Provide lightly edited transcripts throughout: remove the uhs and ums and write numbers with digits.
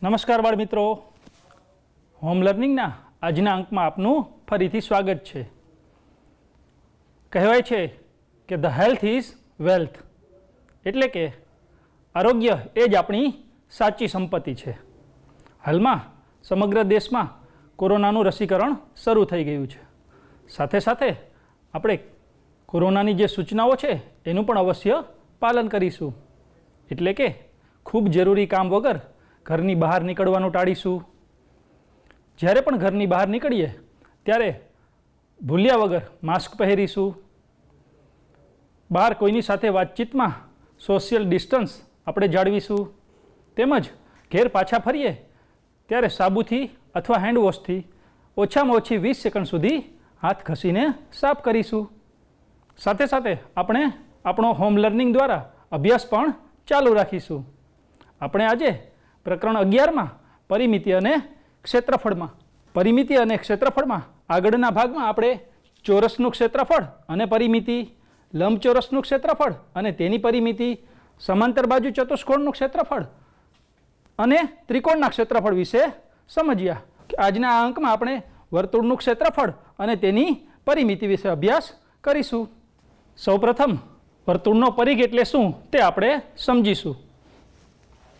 નમસ્કાર બાળ મિત્રો, હોમ લર્નિંગના આજના અંકમાં આપનું ફરીથી સ્વાગત છે। કહેવાય છે કે ધ હેલ્થ ઇઝ વેલ્થ, એટલે કે આરોગ્ય એ જ આપણી સાચી સંપત્તિ છે। હાલમાં સમગ્ર દેશમાં કોરોનાનું રસીકરણ શરૂ થઈ ગયું છે। સાથે સાથે આપણે કોરોનાની જે સૂચનાઓ છે એનું પણ અવશ્ય પાલન કરીશું, એટલે કે ખૂબ જરૂરી કામ વગર ઘરની બહાર નીકળવાનું ટાળીશું। જ્યારે પણ ઘરની બહાર નીકળીએ ત્યારે ભૂલ્યા વગર માસ્ક પહેરીશું। બહાર કોઈની સાથે વાતચીતમાં સોશિયલ ડિસ્ટન્સ આપણે જાળવીશું। તેમજ ઘેર પાછા ફરીએ ત્યારે સાબુથી અથવા હેન્ડવોશથી ઓછામાં ઓછી 20 સેકન્ડ સુધી હાથ ઘસીને સાફ કરીશું। સાથે સાથે આપણે આપણો હોમ લર્નિંગ દ્વારા અભ્યાસ પણ ચાલુ રાખીશું। આપણે આજે પ્રકરણ 11માં પરિમિતિ અને ક્ષેત્રફળમાં આગળના ભાગમાં આપણે ચોરસનું ક્ષેત્રફળ અને પરિમિતિ, લંબચોરસનું ક્ષેત્રફળ અને તેની પરિમિતિ, સમાંતર બાજુ ચતુષ્કોણનું ક્ષેત્રફળ અને ત્રિકોણના ક્ષેત્રફળ વિશે સમજ્યા। આજના આ અંકમાં આપણે વર્તુળનું ક્ષેત્રફળ અને તેની પરિમિતિ વિશે અભ્યાસ કરીશું। સૌપ્રથમ વર્તુળનો પરિઘ એટલે શું તે આપણે સમજીશું।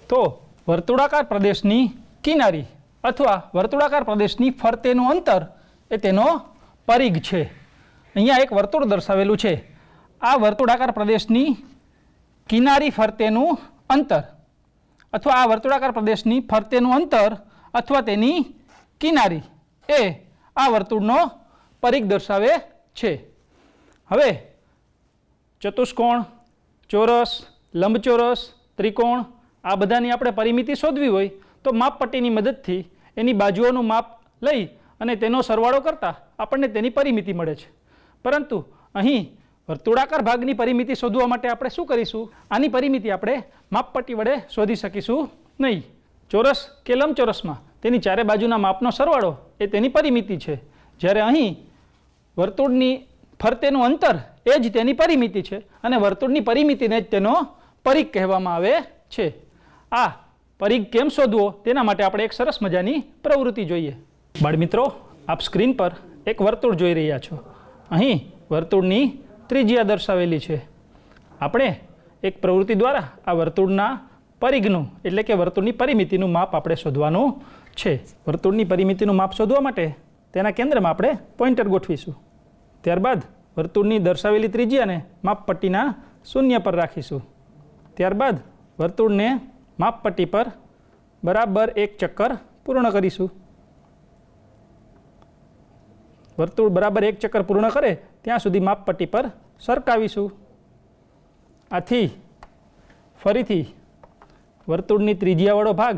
તો વર્તુળાકાર પ્રદેશની કિનારી અથવા વર્તુળાકાર પ્રદેશની ફરતેનું અંતર એ તેનો પરિઘ છે। અહીંયા એક વર્તુળ દર્શાવેલું છે। આ વર્તુળાકાર પ્રદેશની કિનારી ફરતેનું અંતર અથવા આ વર્તુળાકાર પ્રદેશની ફરતેનું અંતર અથવા તેની કિનારી એ આ વર્તુળનો પરિઘ દર્શાવે છે। હવે ચતુષ્કોણ, ચોરસ, લંબચોરસ, ત્રિકોણ આ બધાની આપણે પરિમિતિ શોધવી હોય તો માપપટ્ટીની મદદથી એની બાજુઓનું માપ લઈ અને તેનો સરવાળો કરતાં આપણને તેની પરિમિતિ મળે છે। પરંતુ અહીં વર્તુળાકાર ભાગની પરિમિતિ શોધવા માટે આપણે શું કરીશું? આની પરિમિતિ આપણે માપપટ્ટી વડે શોધી શકીશું નહીં। ચોરસ કે લંબચોરસમાં તેની ચારે બાજુના માપનો સરવાળો એ તેની પરિમિતિ છે, જ્યારે અહીં વર્તુળની ફરતેનું અંતર એ જ તેની પરિમિતિ છે અને વર્તુળની પરિમિતિને જ તેનો પરિઘ કહેવામાં આવે છે। આ પરિઘ કેમ શોધવો તેના માટે આપણે એક સરસ મજાની પ્રવૃત્તિ જોઈએ। બાળમિત્રો, આપ સ્ક્રીન પર એક વર્તુળ જોઈ રહ્યા છો। અહીં વર્તુળની ત્રિજ્યા દર્શાવેલી છે। આપણે એક પ્રવૃત્તિ દ્વારા આ વર્તુળના પરિઘનું એટલે કે વર્તુળની પરિમિતિનું માપ આપણે શોધવાનું છે। વર્તુળની પરિમિતિનું માપ શોધવા માટે તેના કેન્દ્રમાં આપણે પોઇન્ટર ગોઠવીશું। ત્યારબાદ વર્તુળની દર્શાવેલી ત્રિજ્યાને માપપટ્ટીના શૂન્ય પર રાખીશું। ત્યારબાદ વર્તુળને માપપટ્ટી પર બરાબર એક ચક્કર પૂર્ણ કરીશું। વર્તુળ બરાબર એક ચક્કર પૂર્ણ કરે ત્યાં સુધી માપપટ્ટી પર સરકાવીશું। આથી ફરીથી વર્તુળની ત્રિજ્યાવાળો ભાગ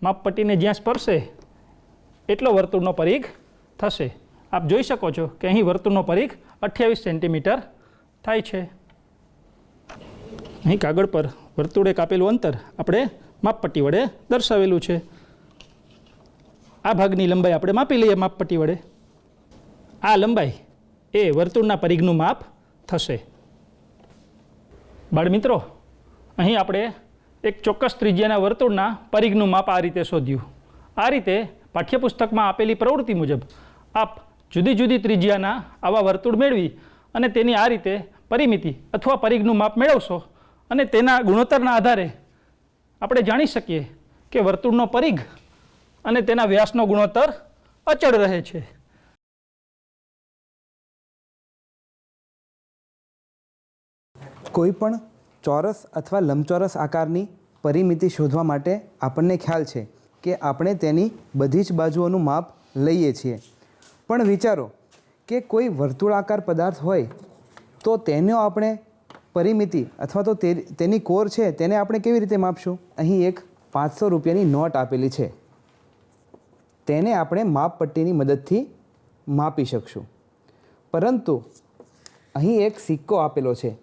માપપટ્ટીને જ્યાં સ્પર્શે એટલો વર્તુળનો પરિઘ થશે। આપ જોઈ શકો છો કે અહીં વર્તુળનો પરિઘ 28 સેન્ટીમીટર થાય છે। અહીં કાગળ પર વર્તુળે કાપેલું અંતર આપણે માપપટ્ટી વડે દર્શાવેલું છે। આ ભાગની લંબાઈ આપણે માપી લઈએ માપપટ્ટી વડે। આ લંબાઈ એ વર્તુળના પરિઘનું માપ થશે। બાળમિત્રો, અહીં આપણે એક ચોક્કસ ત્રિજ્યાના વર્તુળના પરિઘનું માપ આ રીતે શોધ્યું। આ રીતે પાઠ્યપુસ્તકમાં આપેલી પ્રવૃત્તિ મુજબ આપ જુદી જુદી ત્રિજ્યાના આવા વર્તુળ મેળવી અને તેની આ રીતે પરિમિતિ અથવા પરિઘનું માપ મેળવશો અને તેના ગુણોત્તરના આધારે આપણે જાણી શકીએ કે વર્તુળનો પરિઘ અને તેના વ્યાસનો ગુણોત્તર અચળ રહે છે। કોઈ પણ ચોરસ અથવા લંબચોરસ આકારની પરિમિતિ શોધવા માટે આપણને ખ્યાલ છે કે આપણે તેની બધી જ બાજુઓનું માપ લઈએ છીએ। પણ વિચારો કે કોઈ વર્તુળાકાર પદાર્થ હોય તો તેનો આપણે પરિમિતિ અથવા તો તેની કોર છે તેને આપણે કેવી રીતે માપશું? અહીં એક 500 રૂપિયાની નોટ આપેલી છે, તેને આપણે માપપટ્ટીની મદદથી માપી શકશું। પરંતુ અહીં એક સિક્કો આપેલો છે,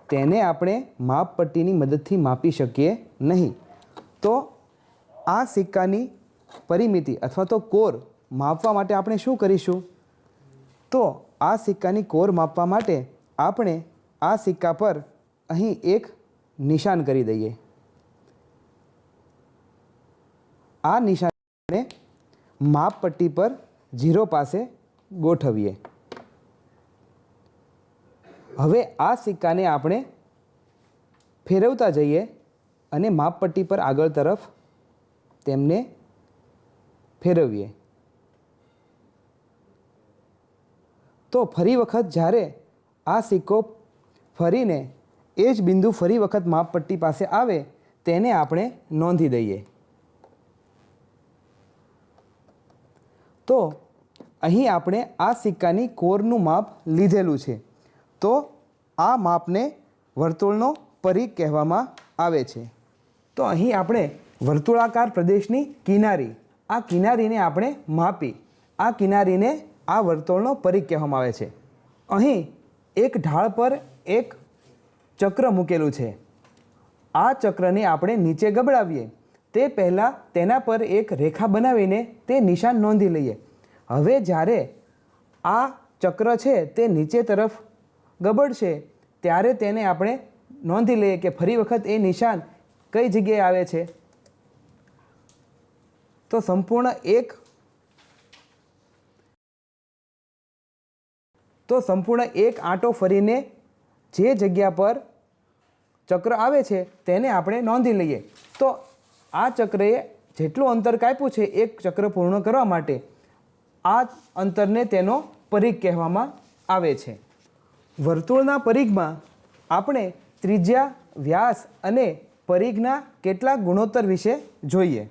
તેને આપણે માપપટ્ટીની મદદથી માપી શકીએ નહીં। તો આ સિક્કાની પરિમિતિ અથવા તો કોર માપવા માટે આપણે શું કરીશું? તો આ સિક્કાની કોર માપવા માટે આપણે આ સિક્કા પર અહીં એક નિશાન કરી દઈએ। આ નિશાનને માપપટ્ટી પર 0 પાસે ગોઠવીએ. હવે આ સિક્કાને આપણે ફેરવતા જઈએ અને માપપટ્ટી પર આગળ તરફ તેમને ફેરવીએ. તો ફરી વખત જ્યારે આ સિક્કો ફરીને એ જ બિંદુ ફરી વખત માપપટ્ટી પાસે આવે તેને આપણે નોંધી દઈએ. તો અહીં આપણે આ સિક્કાની કોરનું માપ લીધેલું છે. તો આ માપને વર્તુળનો પરિઘ કહેવામાં આવે છે. તો અહીં આપણે વર્તુળાકાર પ્રદેશની કિનારી, આ કિનારીને આપણે માપી, આ કિનારીને આ વર્તુળનો પરિઘ કહેવામાં આવે છે. અહીં એક ઢાળ પર એક ચક્ર મૂકેલું છે. આ ચક્રને આપણે નીચે ગબડાવીએ તે પહેલાં તેના પર એક રેખા બનાવીને તે નિશાન નોંધી લઈએ. હવે જ્યારે આ ચક્ર છે તે નીચે તરફ ગબડશે ત્યારે તેને આપણે નોંધી લઈએ કે ફરી વખત એ નિશાન કઈ જગ્યાએ આવે છે. તો સંપૂર્ણ એક આંટો ફરીને જે જગ્યા પર ચક્ર આવે છે તેને આપણે નોંધી લઈએ. તો આ ચક્રએ જેટલું અંતર કાપ્યું છે એક ચક્ર પૂર્ણ કરવા માટે, આ અંતરને તેનો પરિઘ કહેવામાં આવે છે. વર્તુળના પરિઘમાં આપણે ત્રિજ્યા, વ્યાસ અને પરિઘના કેટલાક ગુણોત્તર વિશે જોઈએ.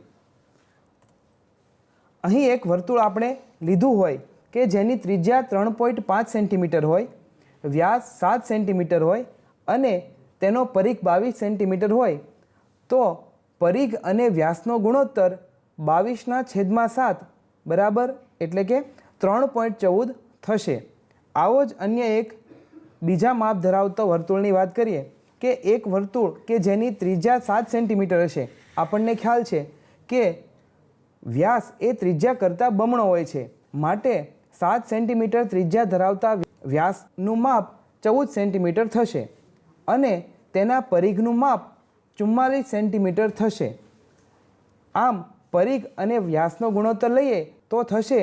અહીં એક વર્તુળ આપણે લીધું હોય કે જેની ત્રિજ્યા 3.5 સેન્ટીમીટર હોય, વ્યાસ 7 સેન્ટીમીટર હોય અને તેનો પરિઘ 22 સેન્ટીમીટર હોય, તો પરિઘ અને વ્યાસનો ગુણોત્તર 22/7 બરાબર એટલે કે 3.14 થશે. આવો જ અન્ય એક બીજા માપ ધરાવતો વર્તુળની વાત કરીએ કે એક વર્તુળ કે જેની ત્રિજ્યા 7 સેન્ટીમીટર હશે. આપણને ખ્યાલ છે કે વ્યાસ એ ત્રિજ્યા કરતાં બમણો હોય છે, માટે 7 સેન્ટીમીટર ત્રિજ્યા ધરાવતા વ્યાસનું માપ 14 સેન્ટીમીટર થશે અને તેના પરિઘનું માપ 44 સેન્ટીમીટર થશે. આમ પરિઘ અને વ્યાસનો ગુણોત્તર લઈએ તો થશે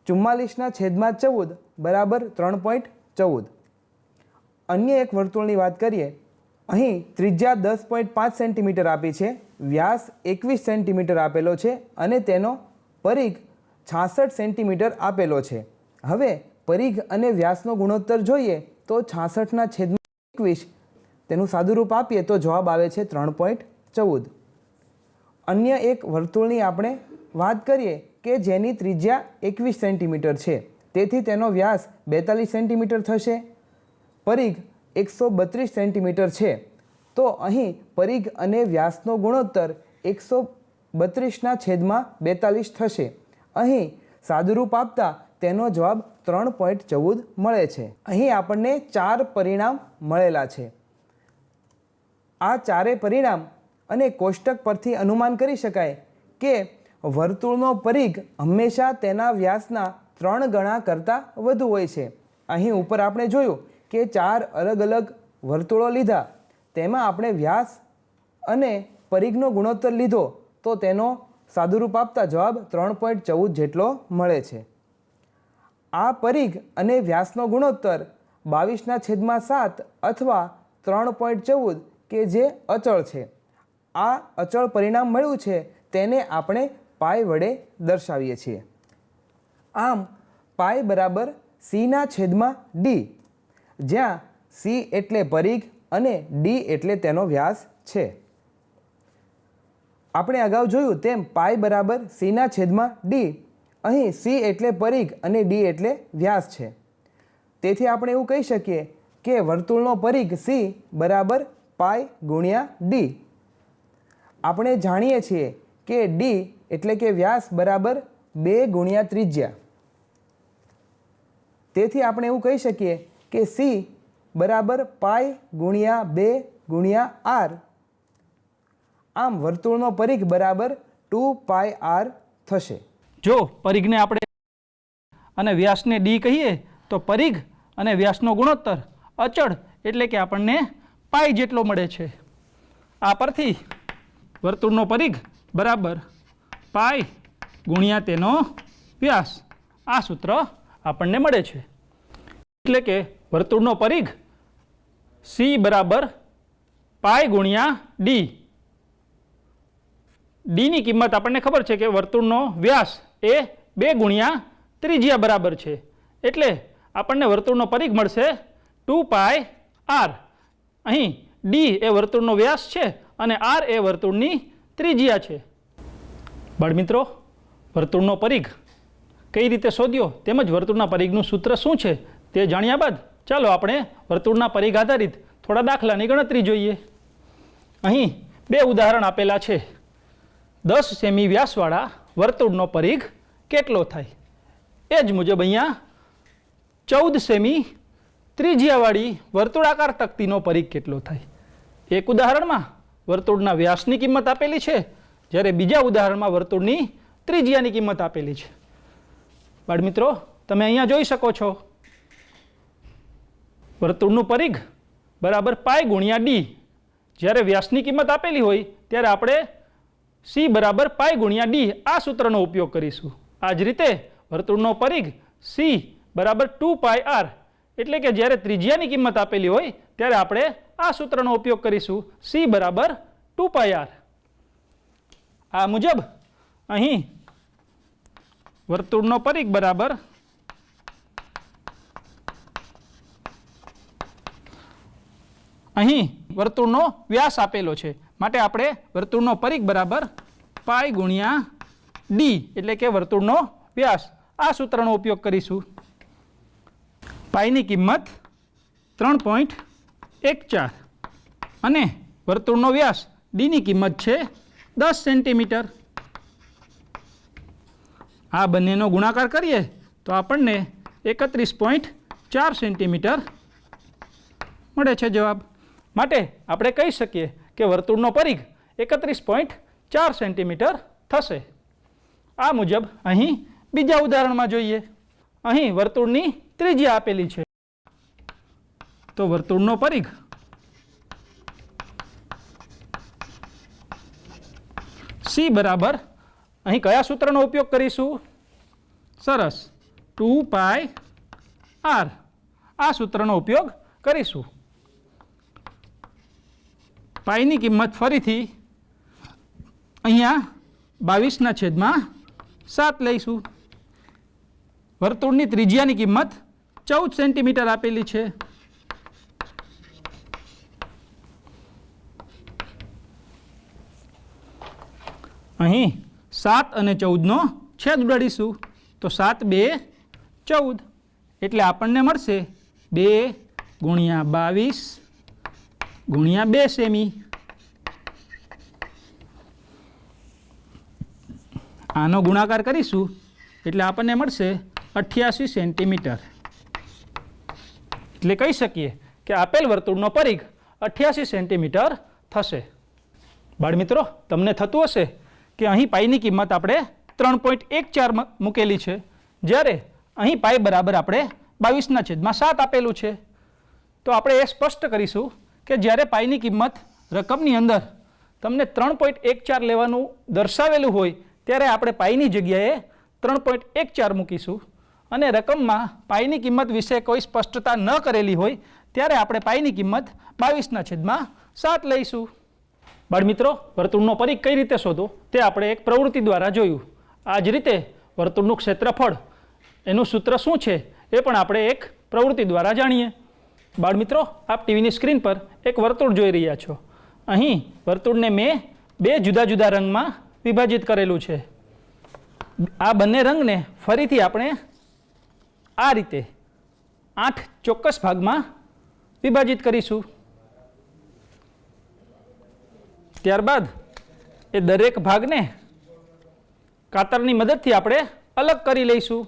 44/14 બરાબર 3.14. અન્ય એક વર્તુળની વાત કરીએ. અહીં ત્રિજ્યા 10.5 સેન્ટીમીટર આપી છે, વ્યાસ 21 સેન્ટીમીટર આપેલો છે અને તેનો પરિઘ 66 સેન્ટીમીટર આપેલો છે. હવે પરિઘ અને વ્યાસનો ગુણોત્તર જોઈએ તો 66/21 તેનું સાદુરૂપ આપીએ તો જવાબ આવે છે 3.14. અન્ય એક વર્તુળની આપણે વાત કરીએ કે જેની ત્રિજ્યા 21 સેન્ટીમીટર છે, તેથી તેનો વ્યાસ 42 સેન્ટીમીટર થશે, પરિઘ 132 સેન્ટીમીટર છે. તો અહીં પરિઘ અને વ્યાસનો ગુણોત્તર 132/42 થશે. અહીં સાદુરૂપ આપતા તેનો જવાબ 3.14 મળે છે. અહીં આપણને 4 પરિણામ મળેલા છે. આ ચારેય પરિણામ અને કોષ્ટક પરથી અનુમાન કરી શકાય કે વર્તુળનો પરિઘ હંમેશા તેના વ્યાસના 3 ગણા કરતાં વધુ હોય છે. અહીં ઉપર આપણે જોયું કે 4 અલગ અલગ વર્તુળો લીધા, તેમાં આપણે વ્યાસ અને પરિઘનો ગુણોત્તર લીધો તો તેનો સાદુરૂપ આપતા જવાબ 3.14 જેટલો મળે છે. આ પરિઘ અને વ્યાસનો ગુણોત્તર 22/7 અથવા 3.14 કે જે અચળ છે. આ અચળ પરિણામ મળ્યું છે તેને આપણે પાઈ વડે દર્શાવીએ છીએ. આમ પાઈ બરાબર c/d, જ્યાં c એટલે પરિઘ અને d એટલે તેનો વ્યાસ છે. આપણે અગાઉ જોયું તેમ પાઈ બરાબર c/d. અહીં c એટલે પરિઘ અને d એટલે વ્યાસ છે. તેથી આપણે એવું કહી શકીએ કે વર્તુળનો પરિઘ c બરાબર પાઈ ગુણ્યા d. આપણે જાણીએ છીએ કે d એટલે કે વ્યાસ બરાબર 2 ગુણ્યા ત્રિજ્યા. તેથી આપણે એવું કહી શકીએ કે c બરાબર પાઈ ગુણ્યા 2 ગુણ્યા r. આમ વર્તુળનો પરિઘ બરાબર 2πr થશે. જો પરિઘને આપણે અને વ્યાસને d કહીએ તો પરિઘ અને વ્યાસનો ગુણોત્તર અચળ એટલે કે આપણને પાઈ જેટલો મળે છે. આ પરથી વર્તુળનો પરિઘ બરાબર પાઈ ગુણ્યા તેનો વ્યાસ, આ સૂત્ર આપણને મળે છે. એટલે કે વર્તુળનો પરિઘ સી બરાબર પાઈ ગુણ્યા ડી. ડીની કિંમત આપણને ખબર છે કે વર્તુળનો વ્યાસ એ 2 ગુણ્યા ત્રિજ્યા બરાબર છે. એટલે આપણને વર્તુળનો પરિઘ મળશે 2 પાઈ આર. અહીં ડી એ વર્તુળનો વ્યાસ છે અને આર એ વર્તુળની ત્રિજ્યા છે. બાળમિત્રો, વર્તુળનો પરિઘ કઈ રીતે શોધ્યો તેમજ વર્તુળના પરિઘનું સૂત્ર શું છે તે જાણ્યા બાદ ચાલો આપણે વર્તુળના પરિઘ આધારિત થોડા દાખલાની ગણતરી જોઈએ. અહીં 2 ઉદાહરણ આપેલા છે. 10 સેમી વ્યાસવાળા વર્તુળનો પરિઘ કેટલો થાય? એ જ મુજબ અહીંયા 14 સેમી ત્રિજ્યાવાળી વર્તુળાકાર તકતીનો પરિઘ કેટલો થાય? એક ઉદાહરણમાં વર્તુળના વ્યાસની કિંમત આપેલી છે, જ્યારે બીજા ઉદાહરણમાં વર્તુળની ત્રિજ્યાની કિંમત આપેલી છે. બાળમિત્રો, તમે અહીંયા જોઈ શકો છો વર્તુળનું પરિઘ બરાબર પાઈ ગુણ્યા ડી. જ્યારે વ્યાસની કિંમત આપેલી હોય ત્યારે આપણે સી બરાબર પાઈ ગુણ્યા ડી આ સૂત્રનો ઉપયોગ કરીશું. આ જ રીતે વર્તુળનો પરિઘ સી બરાબર 2 પાઈ આર. એટલે કે જ્યારે ત્રિજ્યાની કિંમત આપેલી હોય ત્યારે આપણે આ સૂત્રનો ઉપયોગ કરીશું, સી બરાબર 2 પાઈ આર. આ મુજબ અહીં વર્તુળનો પરિઘ બરાબર અહીં વર્તુળનો વ્યાસ આપેલો છે, માટે આપણે વર્તુળનો પરિઘ બરાબર પાઈ ગુણ્યા ડી એટલે કે વર્તુળનો વ્યાસ આ સૂત્રનો ઉપયોગ કરીશું. પાઈની કિંમત 3.14 અને વર્તુળનો વ્યાસ ડીની કિંમત છે 10 સેન્ટીમીટર. આ બંનેનો ગુણાકાર કરીએ તો આપણને 31.4 સેન્ટીમીટર મળે છે જવાબ. માટે આપણે કહી શકીએ કે વર્તુળનો પરિઘ 31.4 સેન્ટીમીટર થશે. આ મુજબ અહીં બીજા ઉદાહરણમાં જોઈએ. અહીં વર્તુળની ત્રિજ્યા આપેલી છે, તો વર્તુળનો પરિઘ સી બરાબર અહીં કયા સૂત્રનો ઉપયોગ કરીશું? સરસ, 2 પાઈ આર આ સૂત્રનો ઉપયોગ કરીશું. પાઈની કિંમત ફરીથી અહીંયા 22/7 લઈશું. વર્તુળની ત્રિજ્યાની કિંમત 14 સેન્ટીમીટર આપેલી છે. અહીં 7 અને 14નો છેદ ઉડાડીશું તો 7 2 14 એટલે આપણને મળશે 2 ગુણ્યા 22 ગુણ્યા 2 સેમી. આનો ગુણાકાર કરીશું એટલે આપણને મળશે 88 સેન્ટીમીટર. એટલે કહી શકીએ કે આપેલ વર્તુળનો પરિઘ 88 સેન્ટીમીટર થશે. બાળમિત્રો, તમને થતું હશે કે અહીં પાઈની કિંમત આપણે 3.14 મૂકેલી છે, જ્યારે અહીં પાઈ બરાબર આપણે 22/7 આપેલું છે. તો આપણે એ સ્પષ્ટ કરીશું કે જ્યારે પાઈની કિંમત રકમની અંદર તમને 3.14 લેવાનું દર્શાવેલું હોય ત્યારે આપણે પાઈની જગ્યાએ 3.14 મૂકીશું, અને રકમમાં પાઈની કિંમત વિશે કોઈ સ્પષ્ટતા ન કરેલી હોય ત્યારે આપણે પાઈની કિંમત 22/7 લઈશું. બાળમિત્રો, વર્તુળનો પરિઘ કઈ રીતે શોધો તે આપણે એક પ્રવૃત્તિ દ્વારા જોયું. આ જ રીતે વર્તુળનું ક્ષેત્રફળ એનું સૂત્ર શું છે એ પણ આપણે એક પ્રવૃત્તિ દ્વારા જાણીએ. બાળમિત્રો, આપ ટીવીની સ્ક્રીન પર એક વર્તુળ જોઈ રહ્યા છો. અહીં વર્તુળને મેં 2 જુદા જુદા રંગમાં વિભાજિત કરેલું છે. આ બંને રંગને ફરીથી આપણે આ રીતે 8 ચોક્કસ ભાગમાં વિભાજિત કરીશું. ત્યારબાદ એ દરેક ભાગને કાતરની મદદથી આપણે અલગ કરી લઈશું.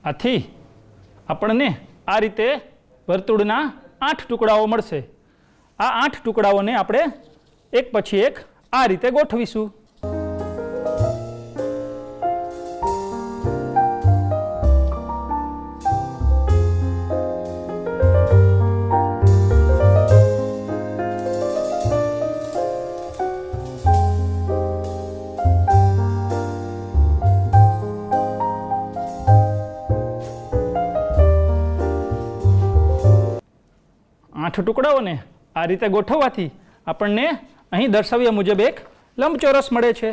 આથી આપણને આ રીતે વર્તુળના 8 ટુકડાઓ મળશે. આ 8 ટુકડાઓને આપણે એક પછી એક આ રીતે ગોઠવીશું. ટુકડાઓને આ રીતે ગોઠવવાથી આપણને અહીં દર્શાવ્યા મુજબ એક લંબચોરસ મળે છે.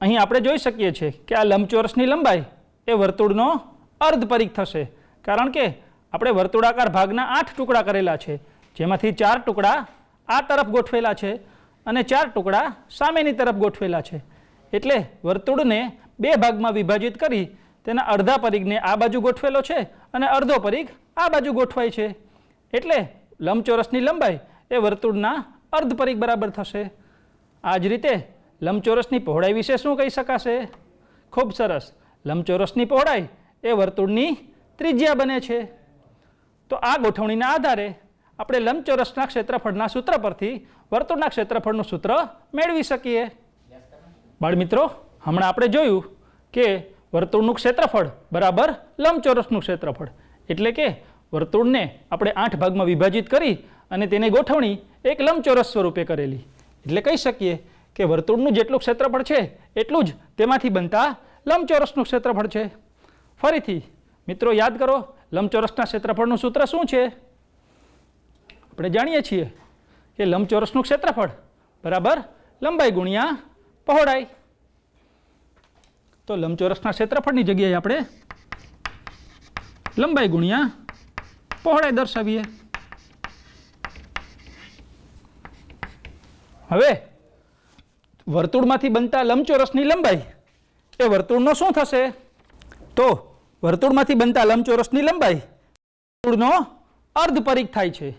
અહીં આપણે જોઈ શકીએ છીએ કે આ લંબચોરસની લંબાઈ એ વર્તુળનો અર્ધ પરિઘ થશે, કારણ કે આપણે વર્તુળાકાર ભાગના 8 ટુકડા કરેલા છે, જેમાંથી 4 ટુકડા આ તરફ ગોઠવેલા છે અને 4 ટુકડા સામેની તરફ ગોઠવેલા છે. એટલે વર્તુળને 2 ભાગમાં વિભાજિત કરી તેના અડધા પરિઘને આ બાજુ ગોઠવેલો છે અને અડધો પરિઘ આ બાજુ ગોઠવાય છે. એટલે લંબચોરસની લંબાઈ એ વર્તુળના અર્ધ પરિઘ બરાબર થશે. આ જ રીતે લંબચોરસની પહોળાઈ વિશે શું કહી શકાશે? ખૂબ સરસ, લંબચોરસની પહોળાઈ એ વર્તુળની ત્રિજ્યા બને છે. તો આ ગોઠવણીના આધારે આપણે લંબચોરસના ક્ષેત્રફળના સૂત્ર પરથી વર્તુળના ક્ષેત્રફળનું સૂત્ર મેળવી શકીએ. બાળમિત્રો, હમણાં આપણે જોયું કે વર્તુળનું ક્ષેત્રફળ બરાબર લંબચોરસનું ક્ષેત્રફળ, એટલે કે વર્તુળને આપણે 8 ભાગમાં વિભાજિત કરી અને તેની ગોઠવણી એક લંબચોરસ સ્વરૂપે કરેલી. એટલે કહી શકીએ કે વર્તુળનું જેટલું ક્ષેત્રફળ છે એટલું જ તેમાંથી બનતા લંબચોરસનું ક્ષેત્રફળ છે. ફરીથી મિત્રો યાદ કરો, લંબચોરસના ક્ષેત્રફળનું સૂત્ર શું છે? આપણે જાણીએ છીએ કે લંબચોરસનું ક્ષેત્રફળ બરાબર લંબાઈ ગુણ્યા પહોળાઈ. તો લંબચોરસના ક્ષેત્રફળની જગ્યાએ આપણે લંબાઈ ગુણ્યા પહોળાઈ દર્શાવીએ. હવે વર્તુળમાંથી બનતા લંબચોરસની લંબાઈ એ વર્તુળનો શું થશે? તો વર્તુળમાંથી બનતા લંબચોરસની લંબાઈ વર્તુળનો અર્ધ પરિઘ થાય છે.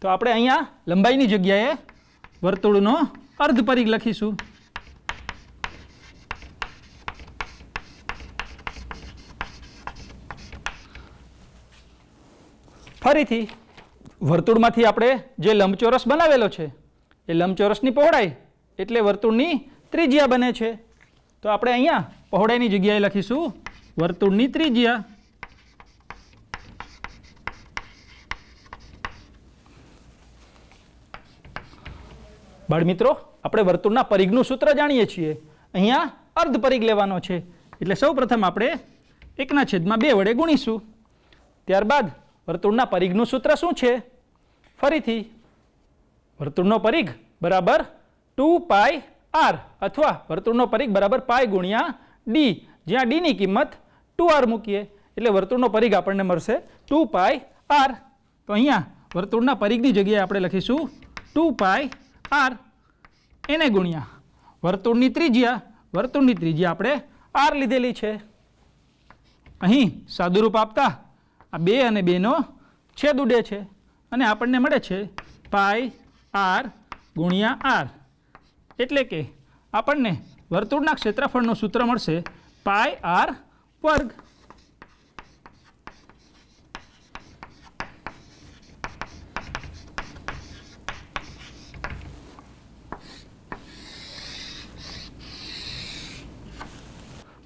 તો આપણે અહીંયા લંબાઈની જગ્યાએ વર્તુળનો અર્ધ પરિઘ લખીશું. ફરીથી વર્તુળમાંથી આપણે જે લંબચોરસ બનાવેલો છે એ લંબચોરસની પહોળાઈ એટલે વર્તુળની ત્રિજ્યા બને છે. તો આપણે અહીંયા પહોળાઈની જગ્યાએ લખીશું વર્તુળની ત્રિજ્યા. બાળમિત્રો, આપણે વર્તુળના પરિઘનું સૂત્ર જાણીએ છીએ. અહીંયા અર્ધ પરિઘ લેવાનો છે, એટલે સૌ પ્રથમ આપણે 1/2 વડે ગુણીશું. ત્યારબાદ વર્તુળના પરિઘનું સૂત્ર શું છે? ફરીથી વર્તુળનો પરિઘ બરાબર 2πr અથવા વર્તુળનો પરિઘ બરાબર પાઈ ગુણ્યા ડી, જ્યાં ડી ની કિંમત 2r મૂકીએ એટલે વર્તુળનો પરિઘ આપણને મળશે 2πr. તો અહીંયા વર્તુળના પરિઘની જગ્યાએ આપણે લખીશું 2πr એને ગુણ્યા વર્તુળની ત્રિજ્યા. વર્તુળની ત્રિજ્યા આપણે r લીધેલી છે. અહીં સાદુરૂપ આપતા આ 2 અને 2 નો છેદ ઉડે છે અને આપણને મળે છે πr ગુણ્યા r. એટલે કે આપણને વર્તુળના ક્ષેત્રફળનું સૂત્ર મળશે πr વર્ગ.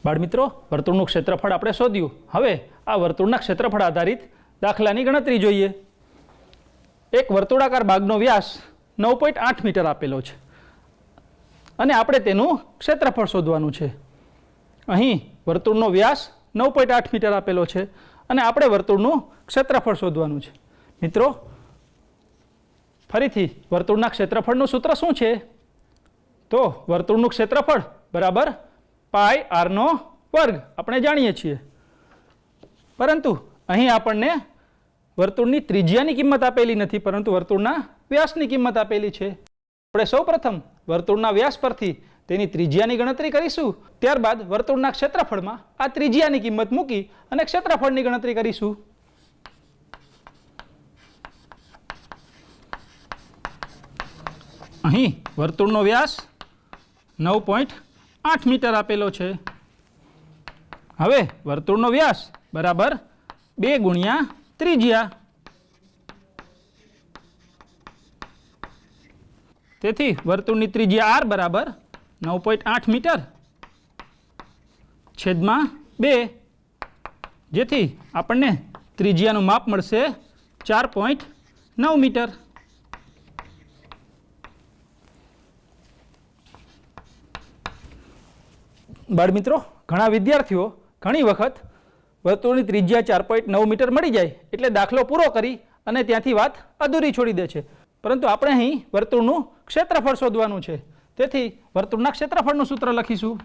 બાળમિત્રો, વર્તુળનું ક્ષેત્રફળ આપણે શોધ્યું. હવે આ વર્તુળના ક્ષેત્રફળ આધારિત દાખલાની ગણતરી જોઈએ. એક વર્તુળાકાર ભાગનો વ્યાસ 9.8 મીટર આપેલો છે અને આપણે તેનું ક્ષેત્રફળ શોધવાનું છે. અહીં વર્તુળનો વ્યાસ 9.8 મીટર આપેલો છે અને આપણે વર્તુળનું ક્ષેત્રફળ શોધવાનું છે. મિત્રો, ફરીથી વર્તુળના ક્ષેત્રફળનું સૂત્ર શું છે? તો વર્તુળનું ક્ષેત્રફળ બરાબર πr નો વર્ગ આપણે જાણીએ છીએ, પરંતુ અહીં આપણને વર્તુળની ત્રિજ્યાની કિંમત આપેલી નથી, પરંતુ વર્તુળના વ્યાસની કિંમત આપેલી છે. આપણે સૌ પ્રથમ વર્તુળના વ્યાસ પરથી તેની ત્રિજ્યાની ગણતરી કરીશું, ત્યારબાદ વર્તુળના ક્ષેત્રફળમાં આ ત્રિજ્યાની કિંમત મૂકી અને ક્ષેત્રફળની ગણતરી કરીશું. અહીં વર્તુળનો વ્યાસ 9.8 મીટર આપેલો છે. હવે વર્તુળનો વ્યાસ બરાબર 2 ગુણ્યા ત્રિજ્યા. તેથી વર્તુળની ત્રિજ્યા r બરાબર 9.8 મીટર છેદમાં 2, જેથી આપણને ત્રિજ્યાનું માપ મળશે 4.9 મીટર. બાળમિત્રો, ઘણા વિદ્યાર્થીઓ ઘણી વખત વર્તુળની ત્રિજ્યા 4.9 મીટર મળી જાય એટલે દાખલો પૂરો કરી અને ત્યાંથી વાત અધૂરી છોડી દે છે. પરંતુ આપણે અહીં વર્તુળનું ક્ષેત્રફળ શોધવાનું છે. તેથી વર્તુળના ક્ષેત્રફળનું સૂત્ર લખીશું.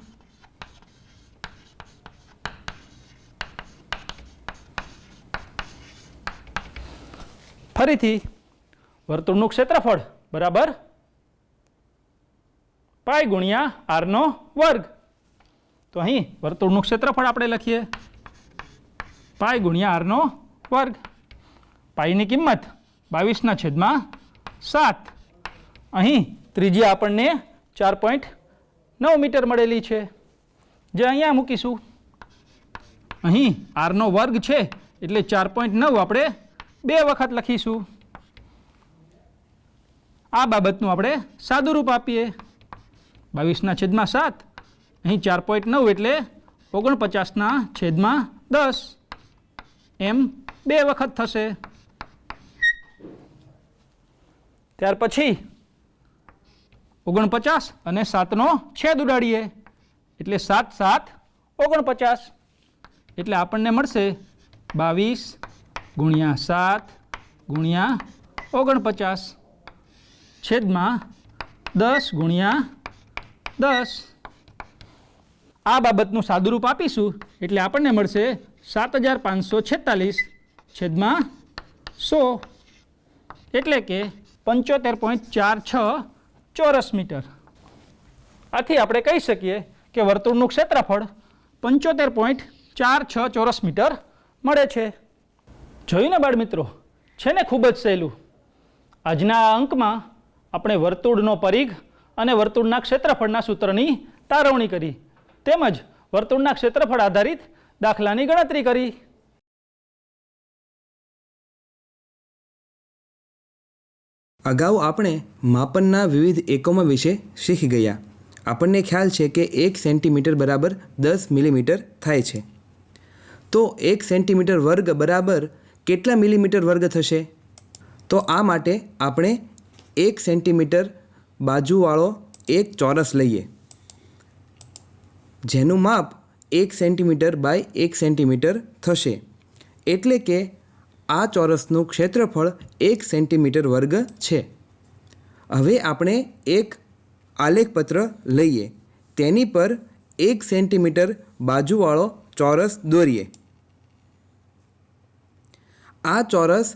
ફરીથી વર્તુળનું ક્ષેત્રફળ બરાબર પાઈ ગુણ્યા r નો વર્ગ. તો અહીં વર્તુળનું ક્ષેત્રફળ આપણે લખીએ પાઈ ગુણ્યા r નો વર્ગ. પાઈની કિંમત 22/7. અહીં ત્રિજ્યા આપણને 4.9 મીટર મળેલી છે, જે અહીંયા મૂકીશું. અહીં r નો વર્ગ છે એટલે 4.9 આપણે 2 વખત લખીશું. આ બાબતનું આપણે સાદું રૂપ આપીએ. 22/7 અહીં 4.9 એટલે 49/10 એમ 2 વખત થશે. ત્યાર પછી 49 અને 7 નો છેદ ઉડાડીએ એટલે 7 × 7 = 49. એટલે આપણને મળશે 22 × 7 × 49 છેદમાં 10 × 10. આ બાબતનું સાદુરૂપ આપીશું એટલે આપણને મળશે 7546 છેદમાં 100, એટલે કે 75.46 ચોરસ મીટર. આથી આપણે કહી શકીએ કે વર્તુળનું ક્ષેત્રફળ 75.46 ચોરસ મીટર મળે છે. જોયું ને બાળમિત્રો, છે ને ખૂબ જ સહેલું. આજના આ અંકમાં આપણે વર્તુળનો પરિઘ અને વર્તુળના ક્ષેત્રફળના સૂત્રની તારવણી કરી, તેમજ વર્તુળના ક્ષેત્રફળ આધારિત દાખલાની ગણતરી કરી. અગાઉ આપણે માપનના વિવિધ એકમો વિશે શીખી ગયા. આપણને ખ્યાલ છે કે 1 સેન્ટીમીટર બરાબર 10 મિલીમીટર થાય છે. તો 1 સેન્ટીમીટર વર્ગ બરાબર કેટલા મિલીમીટર વર્ગ થશે? તો આ માટે આપણે 1 સેન્ટીમીટર બાજુવાળો એક ચોરસ લઈએ, જેનું માપ 1 સેન્ટીમીટર બાય 1 સેન્ટીમીટર થશે. એટલે કે આ ચોરસનું ક્ષેત્રફળ 1 સેન્ટીમીટર વર્ગ છે. હવે આપણે એક આલેખપત્ર લઈએ, તેની પર 1 સેન્ટીમીટર બાજુવાળો ચોરસ દોરીએ. આ ચોરસ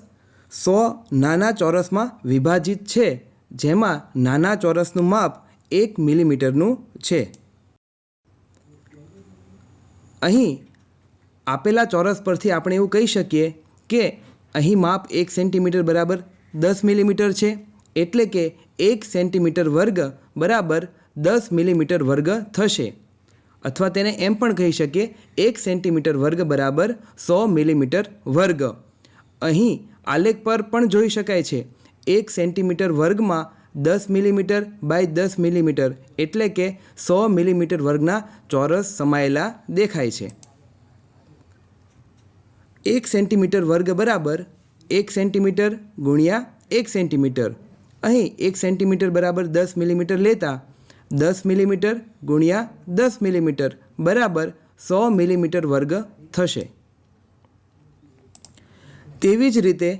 100 નાના ચોરસમાં વિભાજિત છે, જેમાં નાના ચોરસનું માપ 1 મિલીમીટરનું છે. અહીં આપેલા ચોરસ પરથી આપણે એવું કહી શકીએ કે અહીં માપ 1 સેન્ટીમીટર બરાબર 10 મિલીમીટર છે, એટલે કે 1 સેન્ટીમીટર વર્ગ બરાબર 10 મિલીમીટર વર્ગ થશે. અથવા તેને એમ પણ કહી શકીએ 1 સેન્ટીમીટર વર્ગ બરાબર 100 મિલીમીટર વર્ગ. અહીં આલેખ પર પણ જોઈ શકાય છે 1 સેન્ટીમીટર વર્ગમાં 10 મિલીમીટર બાય 10 મિલીમીટર, એટલે કે 100 મિલીમીટર વર્ગના ચોરસ સમાયેલા દેખાય છે. 1 સેન્ટીમીટર વર્ગ બરાબર 1 સેન્ટીમીટર ગુણ્યા 1 સેન્ટીમીટર. અહીં 1 સેન્ટીમીટર બરાબર 10 મિલીમીટર લેતા 10 મિલીમીટર ગુણ્યા 10 મિલીમીટર બરાબર 100 મિલીમીટર વર્ગ થશે. તેવી જ રીતે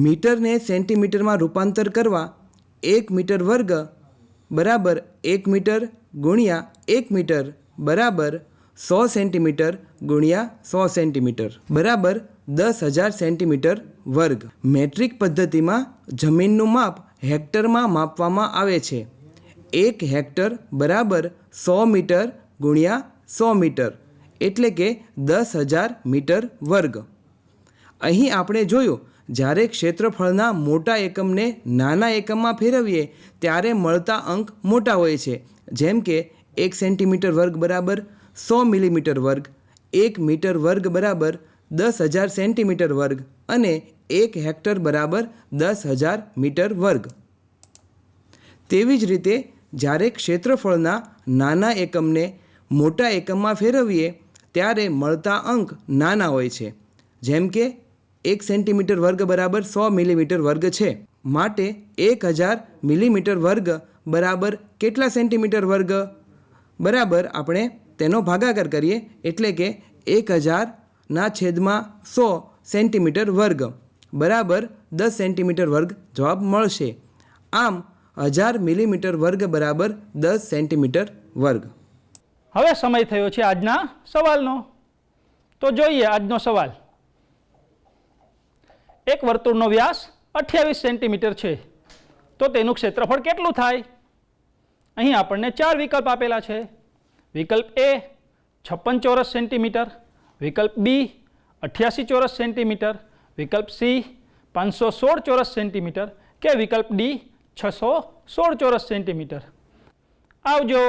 મીટરને સેન્ટીમીટરમાં રૂપાંતર કરવા 1 મીટર વર્ગ બરાબર 1 મીટર ગુણ્યા 1 મીટર બરાબર 100 સેન્ટીમીટર ગુણ્યા 100 સેન્ટીમીટર બરાબર 10,000 સેન્ટીમીટર વર્ગ. મેટ્રિક પદ્ધતિમાં જમીનનું માપ હેક્ટરમાં માપવામાં આવે છે. 1 હેક્ટર બરાબર 100 મીટર ગુણ્યા 100 મીટર, એટલે કે 10,000 મીટર વર્ગ. અહીં આપણે જોયું જ્યારે ક્ષેત્રફળના મોટા એકમને નાના એકમમાં ફેરવીએ ત્યારે મળતા અંક મોટા હોય છે. જેમ કે 1 સેન્ટીમીટર વર્ગ બરાબર 100 મિલીમીટર વર્ગ, 1 મીટર વર્ગ બરાબર 10,000 સેન્ટીમીટર વર્ગ અને 1 હેક્ટર બરાબર 10,000 મીટર વર્ગ. તેવી જ રીતે જ્યારે ક્ષેત્રફળના નાના એકમને મોટા એકમમાં ફેરવીએ ત્યારે મળતા અંક નાના હોય છે. જેમ કે 1 સેન્ટીમીટર વર્ગ બરાબર 100 મિલીમીટર વર્ગ છે, માટે 1000 મિલીમીટર વર્ગ બરાબર કેટલા સેન્ટીમીટર વર્ગ? બરાબર આપણે તેનો ભાગાકાર કરીએ એટલે કે 1000/100 સેન્ટીમીટર વર્ગ બરાબર 10 સેન્ટીમીટર વર્ગ જવાબ મળશે. આમ 1000 મિલીમીટર વર્ગ બરાબર 10 સેન્ટીમીટર વર્ગ. હવે સમય થયો છે આજના સવાલનો. તો જોઈએ આજનો સવાલ. એક વર્તુળનો વ્યાસ 28 સેન્ટીમીટર છે, તો તેનું ક્ષેત્રફળ કેટલું થાય? અહીં આપણને 4 વિકલ્પ આપેલા છે. વિકલ્પ એ 56 ચોરસ સેન્ટીમીટર, વિકલ્પ બી 88 ચોરસ સેન્ટીમીટર, વિકલ્પ સી 516 ચોરસ સેન્ટીમીટર કે વિકલ્પ ડી 616 ચોરસ સેન્ટીમીટર. આવજો.